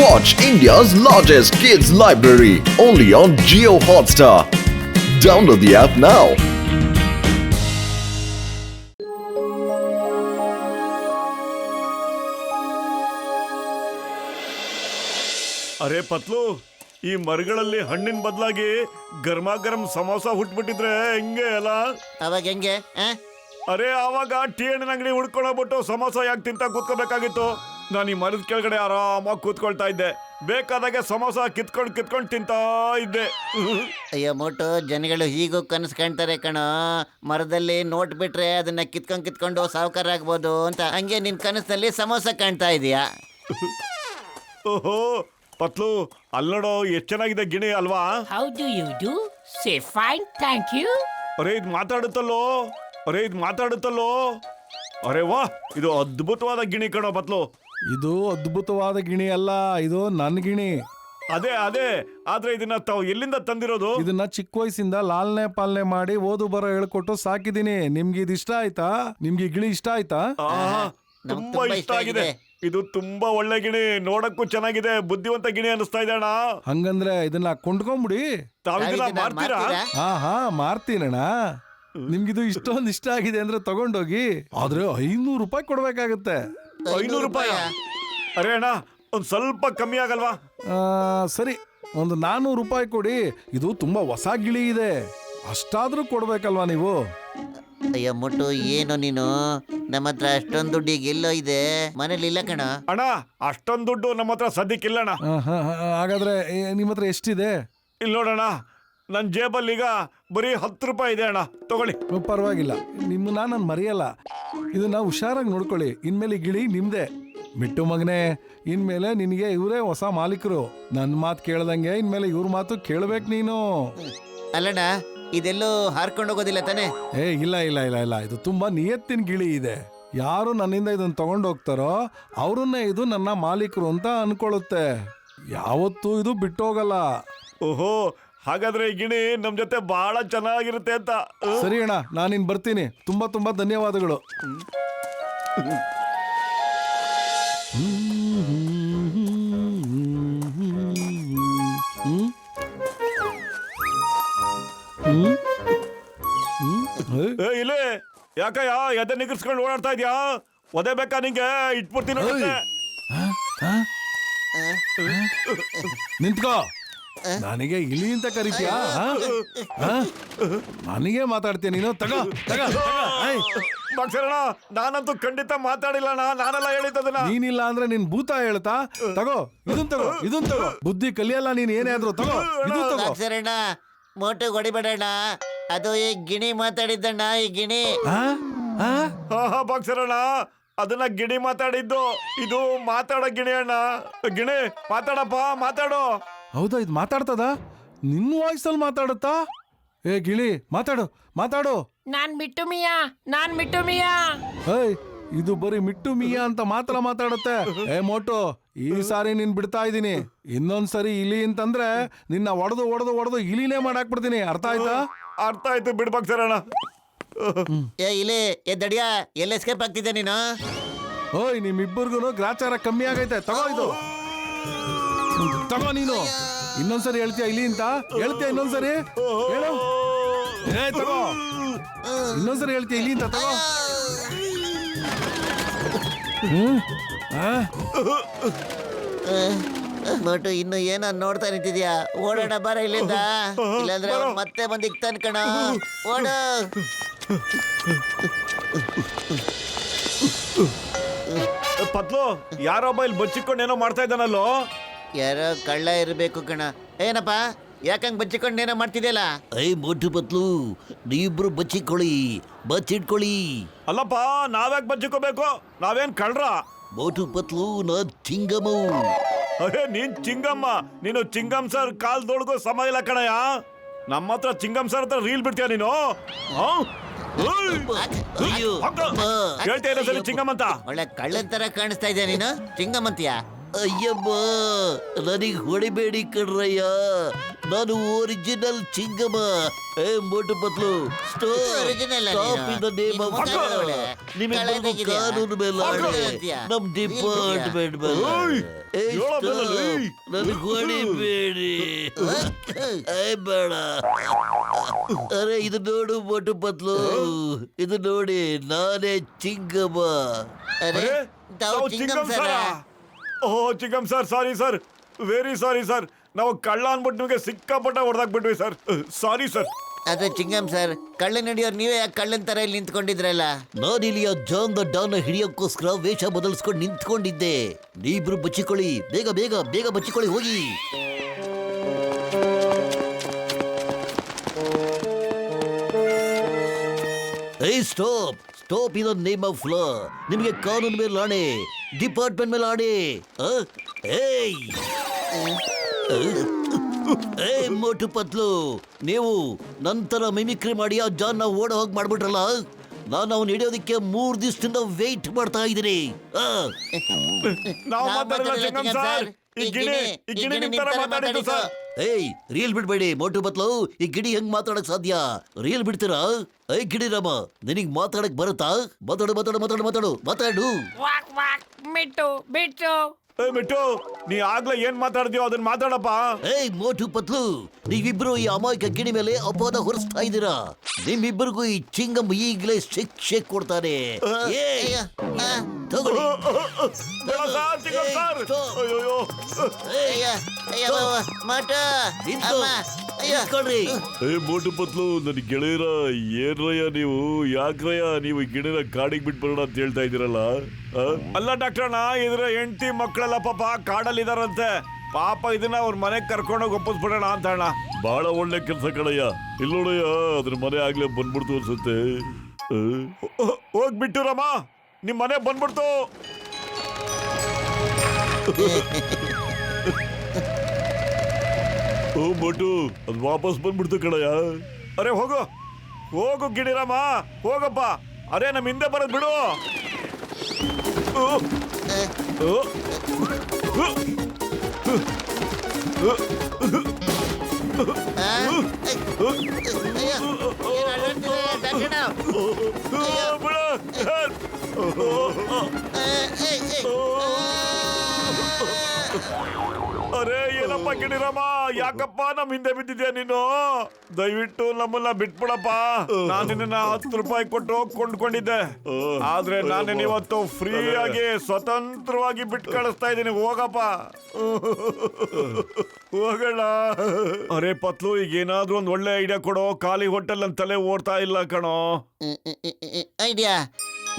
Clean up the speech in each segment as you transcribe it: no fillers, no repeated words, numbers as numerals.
Watch India's largest kids library only on Jio Hotstar. Download the app now. ಅರೆ ಪತ್ಲು, ಈ ಮರಗಳಲ್ಲಿ ಹಣ್ಣಿನ ಬದಲಾಗಿ ಗರ್ಮಾ ಗರಂ ಸಮೋಸ ಹುಟ್ಬಿಟ್ಟಿದ್ರೆ ಹೆಂಗೆ ಅಲ್ಲ? ಅವಾಗ ಹೆಂಗೆ? ಅರೆ ಆವಾಗ ಟೀ ಹಣ್ಣಿನ ಅಂಗಡಿ ಹುಡ್ಕೊಂಡೋಗ್ಬಿಟ್ಟು ಸಮೋಸ ಯಾಕೆ ತಿಂತ ಕೂತ್ಕೋಬೇಕಾಗಿತ್ತು? ನಾನು ಈ ಮರದ ಕೆಳಗಡೆ ಆರಾಮಾಗಿ ಕೂತ್ಕೊಳ್ತಾ ಇದ್ದೆ, ಬೇಕಾದಾಗೆ ಸಮೋಸ ಕಿತ್ಕೊಂಡು ತಿಂತಾ ಇದ್ದೆ. ಅಯ್ಯೋ ಮೋಟು, ಜನಗಳು ಹೀಗೂ ಕನಸು ಕಾಣ್ತಾರೆ ಕಣೋ. ಮರದಲ್ಲಿ ನೋಟ್ ಬಿಟ್ರೆ ಅದನ್ನ ಕಿತ್ಕೊಂಡು ಸಾವುಕಾರ ಆಗ್ಬೋದು ಅಂತ. ಹಂಗೆ ನಿನ್ ಕನಸಿನಲ್ಲಿ ಸಮೋಸ ಕಾಣ್ತಾ ಇದೀಯಾ? ಓಹೋ ಪತ್ಲು, ಅಲ್ಲಿ ನೋಡೋ ಎಷ್ಟು ಚೆನ್ನಾಗಿದೆ ಗಿಣಿ ಅಲ್ವಾ? How do you do? Say fine, thank you. ಅರೆ ಇದು ಮಾತಾಡುತ್ತಲ್ಲೋ. ಅರೆ ವಾ, ಇದು ಅದ್ಭುತವಾದ ಗಿಣಿ ಕಣೋ ಪತ್ಲು. ಇದು ಅದ್ಭುತವಾದ ಗಿಣಿ ಅಲ್ಲ, ಇದು ನನ್ನ ಗಿಣಿ. ಅದೇ ಆದ್ರೆ ಇದನ್ನ ತಾವು ಎಲ್ಲಿಂದ ತಂದಿರೋದು? ಇದನ್ನ ಚಿಕ್ಕ ವಯಸ್ಸಿಂದ ಲಾಲ್ನೆ ಪಾಲನೆ ಮಾಡಿ ಓದು ಬರೋ ಹೇಳ್ಕೊಟ್ಟು ಸಾಕಿದೀನಿ. ನಿಮ್ಗೆ ಇದು ಇಷ್ಟ ಆಯ್ತಾ? ನಿಮ್ಗೆ ಗಿಳಿ ಇಷ್ಟ ಆಯ್ತಾ? ತುಂಬಾ ಇಷ್ಟ ಆಗಿದೆ. ಇದು ತುಂಬಾ ಒಳ್ಳೆ ಗಿಣಿ, ನೋಡಕ್ಕೂ ಚೆನ್ನಾಗಿದೆ, ಬುದ್ಧಿವಂತ ಗಿಣಿ ಅನಿಸ್ತಾ ಇದೆ ಅಣ್ಣ. ಹಂಗಂದ್ರೆ ಇದನ್ನ ಕೊಂಡ್ಕೊಂಬಿಡಿ. ತಾವಿದನ್ನ ಮಾಡ್ತೀರಾ? ಹಾ ಮಾಡ್ತೀನಣ್ಣ. ನಿಮ್ಗಿದು ಇಷ್ಟೊಂದು ಇಷ್ಟ ಆಗಿದೆ ಅಂದ್ರೆ ತಗೊಂಡೋಗಿ. ಆದ್ರೆ 500 ರೂಪಾಯಿ ಕೊಡ್ಬೇಕಾಗತ್ತೆ. 500 ರೂಪಾಯಿ? ಅರೆ ಅಣ್ಣ, ಒಂದ್ ಸ್ವಲ್ಪ ಕಮ್ಮಿ ಆಗಲ್ವಾ? ಸರಿ, ಒಂದು 400 ರೂಪಾಯಿ ಕೊಡಿ. ಇದು ತುಂಬಾ ಹೊಸ ಗಿಳಿ ಇದೆ, ಅಷ್ಟಾದ್ರೂ ಕೊಡ್ಬೇಕಲ್ವಾ ನೀವು? ಅಯ್ಯೋ ಮುಟ್ಟು, ಏನು ನೀನು? ನಮ್ಮ ಹತ್ರ ಅಷ್ಟೊಂದು ದುಡ್ಡು ಈಗ ಎಲ್ಲೋ ಇದೆ, ಮನೇಲಿ ಇಲ್ಲ ಕಣ. ಅಣ್ಣ, ಅಷ್ಟೊಂದು ದುಡ್ಡು ನಮ್ಮ ಹತ್ರ ಸದ್ಯಕ್ಕಿಲ್ಲ ಅಣ್ಣ. ಹಾಗಾದ್ರೆ ನಿಮ್ಮ ಹತ್ರ ಎಷ್ಟಿದೆ? ಇಲ್ಲಿ ನೋಡೋಣ, ನನ್ನ ಜೇಬಲ್ಲಿ ಈಗ ಬರೀ 10 ರೂಪಾಯಿ ಇದೆ ಅಣ್ಣ, ತಗೊಳ್ಳಿ. ಪರವಾಗಿಲ್ಲ, ನಿಮ್ಮನ್ನ ನಾನು ಮರೆಯಲ್ಲ. ಇದನ್ನ ಹುಷಾರಾಗಿ ನೋಡ್ಕೊಳ್ಳಿ. ಇನ್ಮೇಲೆ ಗಿಳಿ ನಿಮ್ದೆ. ಮಿಟ್ಟು ಮಗನೇ, ಇನ್ಮೇಲೆ ನಿನಗೆ ಇವರೇ ಹೊಸ ಮಾಲೀಕರು. ನನ್ನ ಮಾತು ಕೇಳ್ದಂಗೆ ಇನ್ಮೇಲೆ ಇವ್ರ ಮಾತು ಕೇಳ್ಬೇಕು ನೀನು. ಅಲ್ಲಣ್ಣ, ಇದೆಲ್ಲೂ ಹಾರ್ಕೊಂಡು ಹೋಗೋದಿಲ್ಲ ತಾನೆ? ಇಲ್ಲ, ಇದು ತುಂಬಾ ನಿಯತ್ತಿನ ಗಿಳಿ ಇದೆ. ಯಾರು ನನ್ನಿಂದ ಇದನ್ನ ತಗೊಂಡು ಹೋಗ್ತಾರೋ ಅವ್ರನ್ನೇ ಇದು ನನ್ನ ಮಾಲೀಕರು ಅಂತ ಅನ್ಕೊಳ್ಳುತ್ತೆ. ಯಾವತ್ತೂ ಇದು ಬಿಟ್ಟೋಗಲ್ಲ. ಓಹೋ, ಹಾಗಾದ್ರೆ ಈ ಗಿಣಿ ನಮ್ ಜೊತೆ ಬಹಳ ಚೆನ್ನಾಗಿರುತ್ತೆ ಅಂತ. ಸರಿ ಅಣ್ಣ, ನಾನಿನ್ ಬರ್ತೀನಿ. ತುಂಬಾ ಧನ್ಯವಾದಗಳು. ಇಲ್ಲೇ ಯಾಕಯ್ಯ ಎದೆ ನಿಗರ್ಸ್ಕೊಂಡು ಓಡಾಡ್ತಾ ಇದ್ಯಾ? ಒದೆ ಬೇಕಾ ನಿಂಗೆ? ಇಟ್ಬಿಡ್ತೀನಿ. ನಿಂತ್ಕೋ. ನನಗೆ ಇಲಿ ಅಂತ ಕರಿತೀಯಾ? ನನಗೆ ಮಾತಾಡ್ತೀಯ ನೀನು? ತಗೋ. ಬಾಕ್ಸರಣ್ಣ, ನಾನಂತೂ ಖಂಡಿತ ಮಾತಾಡಿಲ್ಲ ಅಣ್ಣ, ನಾನೆಲ್ಲ ಹೇಳಿದ್ದದನ್ನ. ನೀನಿಲ್ಲ ಅಂದ್ರೆ ನಿನ್ ಭೂತ ಹೇಳ್ತಾ? ತಗೋ, ಇದನ್ ತಗೋ. ಬುದ್ಧಿ ಕಲಿಯಲ್ಲ ನೀನ್ ಏನೇ ಆದ್ರೂ. ತಗೋ, ಇದು ತಗೋ. ಸರಣ್ಣ, ಮೋಟು ಹೊಡಿಬೇಡಣ್ಣ. ಅದು ಈ ಗಿಣಿ ಮಾತಾಡಿದ್ದಣ್ಣ, ಈ ಗಿಣಿ. ಬಾಕ್ಸರಣ್ಣ, ಅದನ್ನ ಗಿಣಿ ಮಾತಾಡಿದ್ದು. ಇದು ಮಾತಾಡೋ ಗಿಣಿ ಅಣ್ಣ. ಗಿಣಿ ಮಾತಾಡಪ್ಪ, ಮಾತಾಡು. ಹೌದಾ, ಇದು ಮಾತಾಡ್ತದ? ನಿನ್ನ ವಾಯ್ಸಲ್ಲಿ ಮಾತಾಡುತ್ತಾ? ಏ ಗಿಳಿ, ಮಾತಾಡು. ನಾನ್ ಮಿಟ್ಟು ಮಿಯಾ. ಏಯ್, ಇದು ಬರೀ ಮಿಟ್ಟು ಮಿಯಾ ಅಂತ ಮಾತ್ರ ಮಾತಾಡುತ್ತೆ. ಏ ಮೋಟು, ಈ ಸಾರಿ ನೀನ್ ಬಿಡ್ತಾ ಇದ್ದೀನಿ. ಇನ್ನೊಂದ್ಸರಿ ಇಲಿ ಅಂತಂದ್ರೆ ನಿನ್ನ ಒಡೆದು ಇಲಿನೇ ಮಾಡಾಕ್ಬಿಡ್ತೀನಿ. ಅರ್ಥ ಆಯ್ತಾ? ಅರ್ಥ ಆಯ್ತು, ಬಿಡ್ಬಾಕ್ಸರಣ್ಣ. ಏ ಇಲಿ, ಎದ್ದಡಿಯಾ, ಎಲ್ಲ ಎಸ್ಕೇಪ್ ಆಗ್ತಿದ್ದೆ ನೀನು? ಓಯ್, ನಿಮ್ಮಿಬ್ಬರಿಗೂ ಗ್ರಾಚಾರ ಕಮ್ಮಿ ಆಗೈತೆ. ತಗೋ ನೀನು. ಇನ್ನೊಂದ್ಸರಿ ಹೇಳ್ತೀಯ ಇಲಿ ಅಂತ? ಹೇಳ್ತೀಯ ಇನ್ನೊಂದ್ಸರಿ? ಹೇಳು. ತಗೋ, ಇನ್ನೊಂದ್ಸರಿ ಹೇಳ್ತೀಯ ಇಲಿ ಅಂತ? ತಗೋ. ಮೋಟು, ಇನ್ನು ಏನೋ ನೋಡ್ತಾ ನಿಂತಿದ್ಯಾ? ಓಡೋಣ ಬಾರ ಇಲ್ಲಿಂದ, ಇಲ್ಲಾಂದ್ರೆ ಅವ್ನು ಮತ್ತೆ ಬಂದು ಇಕ್ತಾನ ಕಣ. ಓಡು. ಪತ್ಲು, ಯಾರೊಬ್ಬ ಇಲ್ಲಿ ಬಚ್ಚಿಕೊಂಡೇನೋ ಮಾಡ್ತಾ ಇದ್ದಾನಲ್ಲೋ? ಯಾರೋ ಕಳ್ಳ ಇರ್ಬೇಕು ಕಣ. ಏನಪ್ಪ, ಯಾಕಂಗ್ ಬಚ್ಚಿಕೊಂಡೇನೋ ಮಾಡ್ತಿದ್ಯಲ್ಲ? ಐ ಮೋಟು ಪತ್ಲು, ನೀವಿಬ್ರು ಬಚ್ಚಿಟ್ಕೊಳ್ಳಿ. ಅಲ್ಲಪ್ಪ, ನಾವ್ಯಾಕೆ ಬಚ್ಚಿಕೋಬೇಕು? ನಾವೇನ್ ಕಳ್ರ? ಮೋಟು ಪತ್ಲು, ನಾ ಚಿಂಗಮು. ಅರೇ, ನೀನ್ ಚಿಂಗಮ್ಮ? ನೀನು ಚಿಂಗಮ್ ಸರ್ ಕಾಲ್ದೊಳಗೋ ಸಮ ಇಲ್ಲ ಕಣಯ್ಯ. ನಮ್ಮ ಹತ್ರ ಚಿಂಗಮ್ ಸರ್ ಹತ್ರ ರೀಲ್ ಬಿಡ್ತೀಯ ನೀನು? ಅಯ್ಯೋ, ಹೇಳ್ತಾ ಇಲ್ಲ ಸರಿ ಚಿಂಗಮ್ ಅಂತ? ಒಳ್ಳೆ ಕಳ್ಳನ್ ತರ ಕಾಣಿಸ್ತಾ ಇದೆಯಾ ನೀನು? ಚಿಂಗಮಂತಿಯ? ಅಯ್ಯಮ್ಮ ನನಗೆ ಹೊಡಿಬೇಡಿ ಕಣ್ರಯ್ಯ, ನಾನು ಒರಿಜಿನಲ್ ಚಿಂಗಮ. ಏ ಮೋಟು ಪತ್ಲು, Original ಆ ಸ್ಟಾಪ್ ನೀನು? ಇನ್ ದ ನೇಮ್ ಆಫ್ ನಿನ್ ಮುಖ ನೋಡೆ. ನಿಮ್ಮಿಬ್ಬರಿಗೂ ಕಳೆದಾಗಿದ್ಯಾ? ಕಾನೂನು ಮೇಲೆ ಆಣೆ, ಅಂತ್ಯ. ನಮ್ ಡಿಪಾರ್ಟ್ಮೆಂಟ್ ಮೇಲೆ. ಏ ಹೇಳೋ ಮೇಲೆ ಲೇ. ನನಗೆ ಹೊಡಿಬೇಡಿ. ಏ ಬೇಡ. ಅರೆ ಇದು ನೋಡು ಮೋಟು ಪತ್ಲು, ಇದು ನೋಡಿ ನಾನೇ ಚಿಂಗಮ. ಅರೆ ತಾವು ಚಿಂಗಂ ಸರ. ಓಹ್ ಚಿಂಗಂ sir, sorry sir, very sorry sir. ನಾವು ಕಳ್ಳ ಅನ್ಬಿಟ್ಟು ನಿಮಗೆ ಸಿಕ್ಕಾಪಟ್ಟ ಹೊಡೆದಾಕ್ಬಿಟ್ವಿ ಸರ್. Sorry sir. ಅದೇ ಚಿಂಗಂ ಸರ್, ಕಳ್ಳನ್ ಹಿಡಿಯೋರು ನೀವೇ ಯಾಕೆ ಕಳ್ಳನ್ ತರ ಇಲ್ಲಿ ನಿಂತ್ಕೊಂಡಿದ್ರಲ್ಲ? ನಾನಿಲ್ಲಿ ಆ ಜಾನ್ ದ ಡಾನ್ ಹಿಡಿಯೋಕ್ಕೋಸ್ಕರ ವೇಷ ಬದಲಿಸ್ಕೊಂಡು ನಿಂತ್ಕೊಂಡಿದ್ದೆ. ನೀಬ್ರು ಬಚ್ಚಿಕೊಳ್ಳಿ, ಬೇಗ ಬೇಗ ಬೇಗ ಬಚ್ಚಿಕೊಳ್ಳಿ, ಹೋಗಿ. ಏಯ್ stop stop in the name of law. ನಿಮಗೆ ಕಾನೂನು ಮೇಲೆ ಆಣೆ, ಡಿಪಾರ್ಟ್ಮೆಂಟ್ ಮೇಲೆ ಆಣೆ. ಏಯ್ ಏಯ್ ಮೋಟು ಪತ್ಲು, ನೀವು ನಂತರ ಮಿಮಿಕ್ರಿ ಮಾಡಿ ಆ ಜಾನ್ನ ಓಡ ಹೋಗಿ ಮಾಡ್ಬಿಟ್ರಲ್ಲ. ನಾನು ಅವ್ನು ಹಿಡಿಯೋದಕ್ಕೆ 3 ದಿವಸದಿಂದ ವೇಟ್ ಮಾಡ್ತಾ ಇದ್ದೀನಿ. ನಾವು ನಾವ್ ಮಾತಾಡಿಲ್ಲ ಮಾತಾಡಿಲ್ಲ ಚಿಂಗಂ ಚಿಂಗಂ ಸರ್. ಸರ್. ಈ ಗಿಣಿ ನಿಮ್ ತರ ಮಾತಾಡಿದ್ದು ಸರ್. ಏಯ್ ರೀಲ್ ಬಿಡ್ಬೇಡಿ ಮೋಟು ಪತ್ಲು, ಈ ಗಿಡಿ ಹೆಂಗ್ ಮಾತಾಡಕ್ ಸಾಧ್ಯ? ರೀಲ್ ಬಿಡ್ತೀರಾ? ಏಯ್ ಗಿಡಿ ರಾಮ, ನಿನಗ್ ಮಾತಾಡಕ್ ಬರುತ್ತಾ? ಮಾತಾಡು ಮಾತಾಡು ಮಾತಾಡು ಮಾತಾಡು ಮಾತಾಡು. ವಾಕ್ ವಾಕ್ ಮಿಟ್ಟು ಬಿಟ್ಟು. ಏ ಮಿಟ್ಟು, ನೀ ಆಗ್ಲೇ ಏನ್ ಮಾತಾಡ್ತೀಯೋ ಅದನ್ನ ಮಾತಾಡಪ್ಪ. ಏಯ್ ಮೋಟು ಪತ್ಲು, ನೀವಿಬ್ರು ಈ ಅಮಾಯಕ ಗಿಣಿ ಮೇಲೆ ಅಪವಾದ ಹೊರಿಸ್ತಾ ಇದ್ದೀರಾ. ನಿಮ್ಮಿಬ್ಬರಿಗೂ ಈ ಚಿಂಗಂ ಈಗಲೇ ಶಿಕ್ಷೆ ಕೊಡ್ತಾನೆ. ಏಯ್, ತಗೊಳ್ಳಿ. ಬೇಡ ಸರ್, ಚಿಂಗಂ ಸರ್. ಅಯ್ಯೋ ಏಯ್, ಮಾಟ ನಿಂತ್ಕೊ, ಅಮ್ಮ, ಅಯ್ಯೋ. ನಿಂತ್ಕೊಳ್ರಿ. ಏ ಮೋಟು ಪತ್ಲು, ನನ್ ಗೆಳೆಯರ ಏನ್ರಯ್ಯ ನೀವು? ಯಾಕ್ರಯ್ಯ ನೀವು ಈ ಗಿಡನ ಕಾಡಿಗೆ ಬಿಟ್ಬಿಡೋಣ ಅಂತ ಹೇಳ್ತಾ ಇದ್ದೀರಲ್ಲ? ಅಲ್ಲ ಡಾಕ್ಟ್ರಣ್ಣ, ಇದ್ರ ಹೆಂಡತಿ ಮಕ್ಕಳೆಲ್ಲ ಪಾಪ ಕಾಡಲ್ಲಿ ಇದಾರಂತೆ. ಪಾಪ ಇದನ್ನ ಅವ್ರ ಮನೆಗೆ ಕರ್ಕೊಂಡೋಗಿ ಒಪ್ಪಿಸ್ಬಿಡೋಣ ಅಂತ ಅಣ್ಣ. ಬಹಳ ಒಳ್ಳೆ ಕೆಲಸ ಕಣಯ್ಯ. ಇಲ್ಲೋಡಯ್ಯ, ಅದ್ರ ಮನೆ ಆಗ್ಲೇ ಬಂದ್ಬಿಡ್ತು ಅನ್ಸುತ್ತೆ. ಹೋಗ್ಬಿಟ್ಟು ರಮ್ಮ, ನಿಮ್ ಮನೆ ಬಂದ್ಬಿಡ್ತು. ಓ ಮೋಟು, ಅದು ವಾಪಸ್ ಬಂದ್ಬಿಡ್ತು ಕಣಯ್ಯ. ಅರೆ ಹೋಗು ಹೋಗು ಗಿಣಿರಾಮ, ಹೋಗಪ್ಪ. ಅರೆ ನಮ್ಮ ಹಿಂದೆ ಬರೋದ್ ಬಿಡು. ಓ, ಓ, ಓ, ಆ? ಅಯ್ಯೋ, ಏನ್ ಅಳ್ತಿದೆ, ಡಾಕ್ಟರ್? ಬಿಡು. ಅರೆ ಏನಪ್ಪ ಗಿಣಿರಾಮ, ಯಾಕಪ್ಪ ನಮ್ ಹಿಂದೆ ಬಿದ್ದಿದ್ಯಾ ನೀನು? ದಯವಿಟ್ಟು ನಮ್ಮನ್ನ ಬಿಟ್ಬಿಡಪ್ಪ. ನಾನು ನಿನ್ನ 10 ರೂಪಾಯಿ ಕೊಟ್ಟು ಕೊಂಡ್ಕೊಂಡಿದ್ದೆ, ಆದ್ರೆ ನಾನು ಇವತ್ತು ಫ್ರೀ ಆಗಿ ಸ್ವತಂತ್ರವಾಗಿ ಬಿಟ್ಟು ಕಳಿಸ್ತಾ ಇದ್ದೀನಿ. ಹೋಗಪ್ಪ, ಹೋಗೋಣ. ಅರೆ ಪತ್ಲು, ಈಗ ಏನಾದ್ರೂ ಒಂದ್ ಒಳ್ಳೆ ಐಡಿಯಾ ಕೊಡೋ. ಖಾಲಿ ಹೋಟೆಲ್ ನನ್ ತಲೆ ಓಡ್ತಾ ಇಲ್ಲ ಕಣೋ. ಐಡಿಯಾ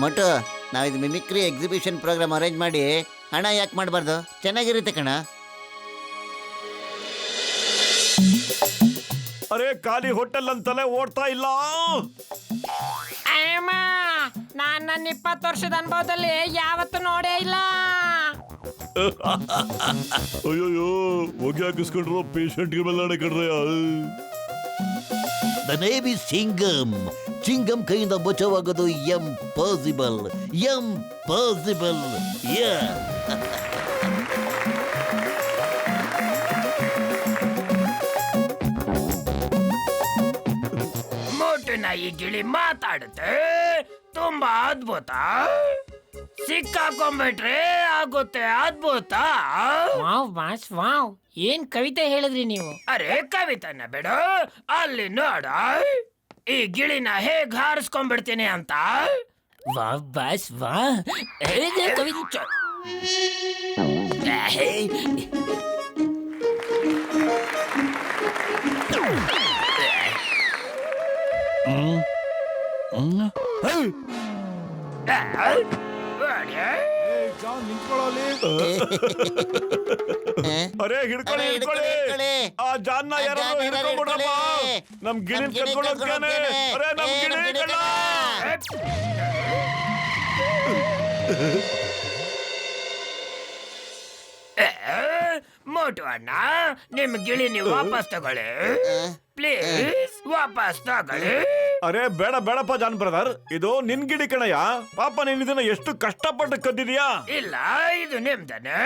ಮೊಟ್ಟು, ನಾವಿದು ಮಿಮಿಕ್ರಿ ಎಕ್ಸಿಬಿಷನ್ ಪ್ರೋಗ್ರಾಮ್ ಅರೇಂಜ್ ಮಾಡಿ ಹಣ ಯಾಕೆ ಮಾಡಬಾರ್ದು? ಚೆನ್ನಾಗಿರುತ್ತೆ ಕಣ. ಅರೆ ಖಾಲಿ ಹೋಟೆಲ್ ನನ್ ತಲೆ ಓಡ್ತಾ ಇಲ್ಲ. ಅಯ್ಯಮ್ಮ, ನಾನ್ ನನ್ನ 20 ವರ್ಷದ ಅನುಭವದಲ್ಲಿ ಯಾವತ್ತೂ ನೋಡೇ ಇಲ್ಲ. ಅಯ್ಯೋಯ್ಯೋ, ಹೊಗೆ ಹಾಕಿಸ್ಕೊಂಡ್ರು ಪೇಷಂಟ್ಗೆ ಮೇಲೆ ಕಡ್ರಯ್ಯ. The name is Chingam. Chingam ಕೈಯಿಂದ ಬಚಾವಾಗೋದು ಇಂಪಾಸಿಬಲ್. ಇಂಪಾಸಿಬಲ್. ಮೋಟುನ ಈ ಗಿಳಿ ಮಾತಾಡುತ್ತೆ, ತುಂಬಾ ಅದ್ಭುತ. ಸಿಕ್ಕಾಕೊಂಡ್ಬಿಟ್ರೆ ಆಗುತ್ತೆ ಅದ್ಭುತ. ವಾವ್ ಬಾಸ್ ವಾವ್, ಏನ್ ಕವಿತೆ ಹೇಳಿದ್ರಿ ನೀವು? ಅರೆ ಕವಿತೆನ ಬಿಡು, ಅಲ್ಲಿ ನೋಡ ಈ ಗಿಳಿನ ಹೇಗ್ ಹಾರಿಸ್ಕೊಂಡ್ಬಿಡ್ತೀನಿ ಅಂತ. ವಾವ್ ಬಾಸ್ ವಾ, ಕವಿತೆ. ಅರೆ ಹಿಡ್ಕೊಳ್ಳಿ ಹಿಡ್ಕೊಳ್ಳಿ, ಆ ಜಾನ್ನ ಯಾರಾದ್ರೂ ಹಿಡ್ಕೊಂಡ್ಬಿಡ್ರಪ್ಪ. ನಮ್ ಗಿಣಿ ಕರ್ಕೊಂಡು ಹೋಗ್ತಾನೆ. ಅರೆ ನಮ್ ಗಿಣಿ ಕಳ್ಳ. ಮೋಟು ಅಣ್ಣ, ನಿಮ್ ಗಿಳಿ ನೀವು ವಾಪಸ್ ತಗೊಳ್ಳಿ ಪ್ಲೀಸ್, ವಾಪಸ್ ತಗೊಳ್ಳಿ. ಅರೆ ಬೇಡ ಬೇಡಪ್ಪ ಜಾನ್ ಬ್ರದರ್, ಇದು ನಿನ್ ಗಿಡಿ ಕಣಯ್ಯ. ಪಾಪ ನೀನ್ ಇದನ್ನ ಎಷ್ಟು ಕಷ್ಟಪಟ್ಟು ಕದ್ದಿದ್ಯಾ. ಇಲ್ಲ, ಇದು ನಿಮ್ದನೆ.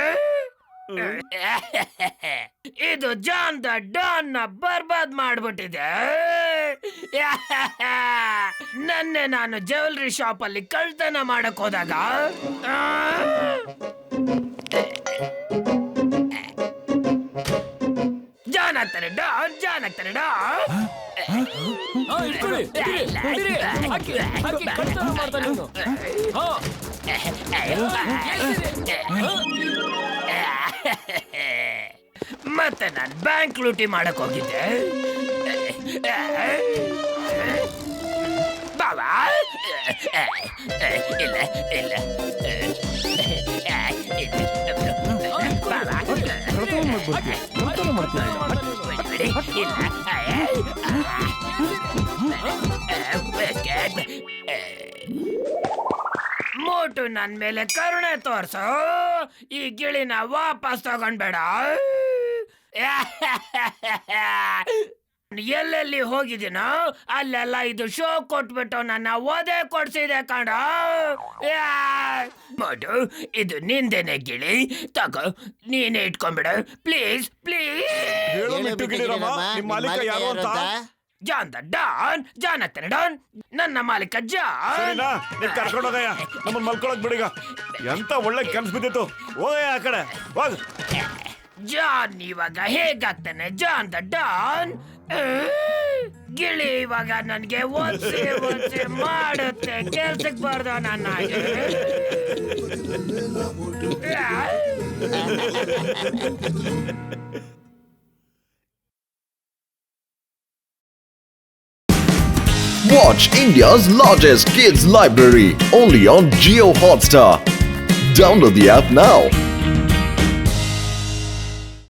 ಇದು ಜಾನ್ ದ ಡಾನ್ ನ ಬರ್ಬಾದ್ ಮಾಡ್ಬಿಟ್ಟಿದೆ. ನನ್ನೆ ನಾನು ಜ್ಯುವೆಲ್ರಿ ಶಾಪ್ ಅಲ್ಲಿ ಕಳ್ತನ ಮಾಡಕ್ ಹೋದಾಗ ಜಾನ್ ಆಗ್ತಾನೆ ಡಾನ್, ಜಾನ್ ಆಗ್ತಾನೆ ಡಾನ್. ಮತ್ತೆ ನಾನು ಬ್ಯಾಂಕ್ ಲೂಟಿ ಮಾಡಕ್ ಹೋಗಿದ್ದೆ. ಬಾಬಾ ಇಲ್ಲ ಇಲ್ಲ ಬಾಬಾ ಮೋಟು ನನ್ ಮೇಲೆ ಕರುಣೆ ತೋರ್ಸು. ಈ ಗಿಳಿನ ವಾಪಸ್ ತಗೊಂಡ್ಬೇಡ. ಎಲ್ಲೆಲ್ಲಿ ಹೋಗಿದ್ದೀನೋ ಅಲ್ಲೆಲ್ಲ ಇದು ಶೋ ಕೊಟ್ಬಿಟ್ಟು ನನ್ನ ಓದೆ ಕೊಡ್ಸಿದೆ ಕಣ. ಮೋಟು, ಇದು ನಿಂದೇನೆ ಗಿಳಿ, ತಗೋ ನೀನೇ ಇಟ್ಕೊಂಡ್ಬಿಡು ಪ್ಲೀಸ್ ಪ್ಲೀಸ್. ಹೇಳು ಮಿಟ್ಟು ಗಿಳಿರಾಮ, ನಿಮ್ ಮಾಲೀಕ ಯಾರು ಅಂತ? ಜಾನ್ ದ ಡಾನ್, ಜಾನ್ ಆಗ್ತಾನೆ ಡಾನ್, ನನ್ನ ಮಾಲೀಕ ಜಾನ್. ಸರಿನಾ, ನೀನ್ ಕರ್ಕೊಂಡು ಹೋಗಯ್ಯ, ನಮ್ಮನ್ನ ಮಲ್ಕೊಳಕ್ ಬಿಡಿಗ. ಎಂತ ಒಳ್ಳೆ ಕೆಲ್ಸ ಬಿದ್ದಿತ್ತು. ಹೋಗಯ್ಯ ಆ ಕಡೆ ಹೋಗ್. ಜಾನ್ ಇವಾಗ ಹೇಗಾಗ್ತಾನೆ ಜಾನ್ ದ ಡಾನ್? ಗಿಳಿ ಇವಾಗ ನನ್ಗೆ ಒನ್ಸಿ ಒನ್ಸಿ ಮಾಡುತ್ತೆ. ಕೆಲ್ಸಕ್ಕೆ ಬರ್ದ ನನ್ನ Watch India's largest kids library only on Jio Hotstar. Download the app now.